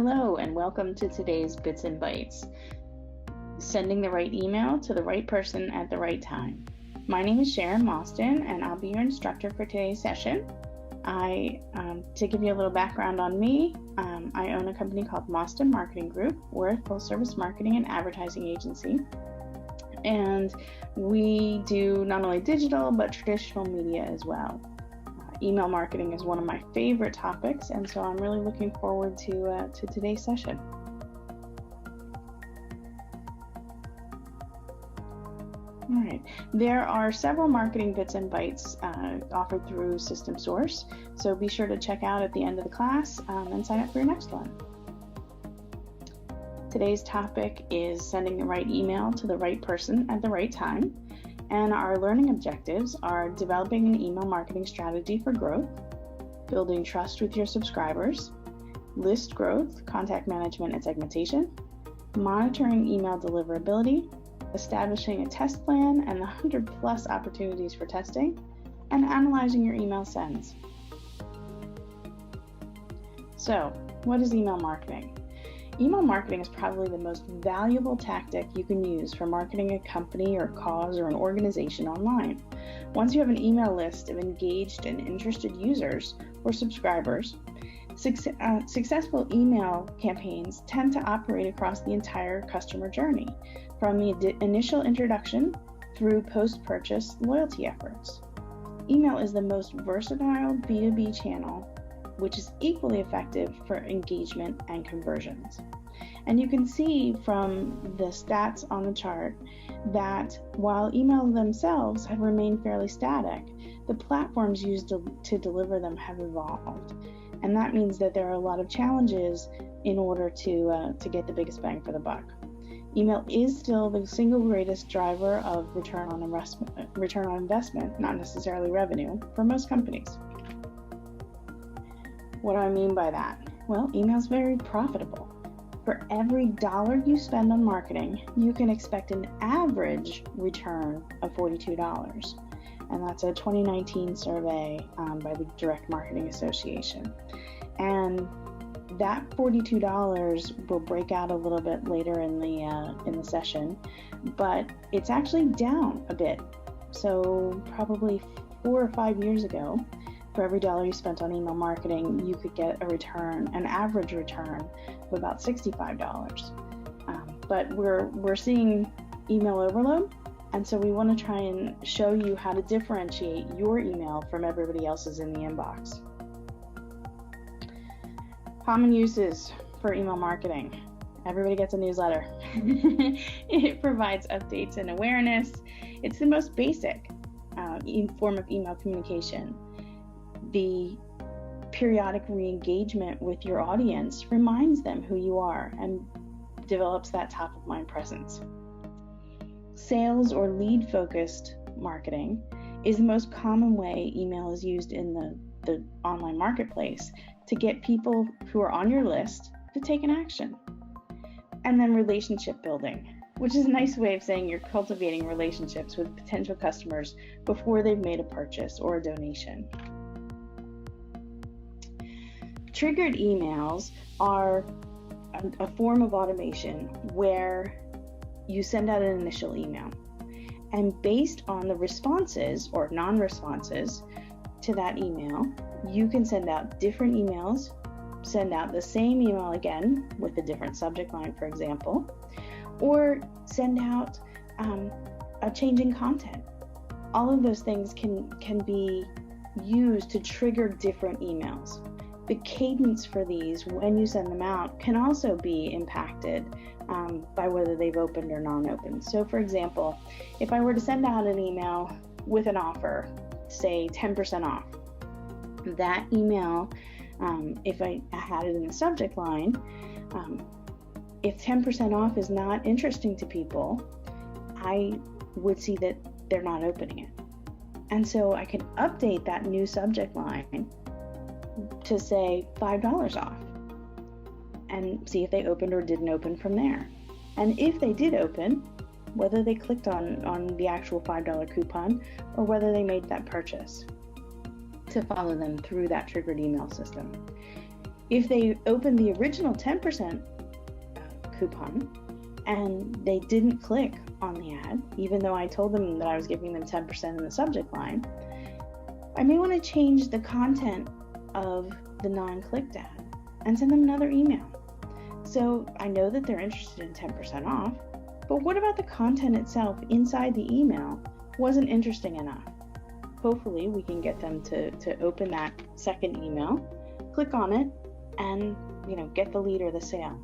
Hello and welcome to today's Bits and Bytes, sending the right email to the right person at the right time. My name is Sharon Mostyn and I'll be your instructor for today's session. To give you a little background on me, I own a company called Mostyn Marketing Group. We're a full-service marketing and advertising agency, and we do not only digital but traditional media as well. Email marketing is one of my favorite topics, and so I'm really looking forward to today's session. All right, there are several marketing bits and bytes offered through System Source, so be sure to check out at the end of the class and sign up for your next one. Today's topic is sending the right email to the right person at the right time. And our learning objectives are developing an email marketing strategy for growth, building trust with your subscribers, list growth, contact management and segmentation, monitoring email deliverability, establishing a test plan and the 100+ opportunities for testing, and analyzing your email sends. So, what is email marketing? Email marketing is probably the most valuable tactic you can use for marketing a company or cause or an organization online. Once you have an email list of engaged and interested users or subscribers, successful email campaigns tend to operate across the entire customer journey, from the initial introduction through post-purchase loyalty efforts. Email is the most versatile B2B channel, which is equally effective for engagement and conversions. And you can see from the stats on the chart that while emails themselves have remained fairly static, the platforms used to deliver them have evolved. And that means that there are a lot of challenges in order to get the biggest bang for the buck. Email is still the single greatest driver of return on investment, not necessarily revenue, for most companies. What do I mean by that? Well, email is very profitable. For every dollar you spend on marketing, you can expect an average return of $42. And that's a 2019 survey by the Direct Marketing Association. And that $42 will break out a little bit later in the session, but it's actually down a bit. So probably 4 or 5 years ago, for every dollar you spent on email marketing, you could get an average return of about $65. But we're seeing email overload, and so we want to try and show you how to differentiate your email from everybody else's in the inbox. Common uses for email marketing. Everybody gets a newsletter. It provides updates and awareness. It's the most basic form of email communication. The periodic re-engagement with your audience reminds them who you are and develops that top of mind presence. Sales or lead focused marketing is the most common way email is used in the online marketplace to get people who are on your list to take an action. And then relationship building, which is a nice way of saying you're cultivating relationships with potential customers before they've made a purchase or a donation. Triggered emails are a form of automation where you send out an initial email, and based on the responses or non-responses to that email, you can send out different emails, send out the same email again with a different subject line, for example, or send out a change in content. All of those things can be used to trigger different emails. The cadence for these when you send them out can also be impacted by whether they've opened or non-opened. So for example, if I were to send out an email with an offer, say 10% off, that email, if I had it in the subject line, if 10% off is not interesting to people, I would see that they're not opening it. And so I can update that new subject line to say $5 off and see if they opened or didn't open from there. And if they did open, whether they clicked on the actual $5 coupon or whether they made that purchase, to follow them through that triggered email system. If they opened the original 10% coupon and they didn't click on the ad, even though I told them that I was giving them 10% in the subject line, I may want to change the content of the non-clicked ad and send them another email. So I know that they're interested in 10% off, but what about the content itself inside the email wasn't interesting enough? Hopefully we can get them to open that second email, click on it, and get the lead or the sale.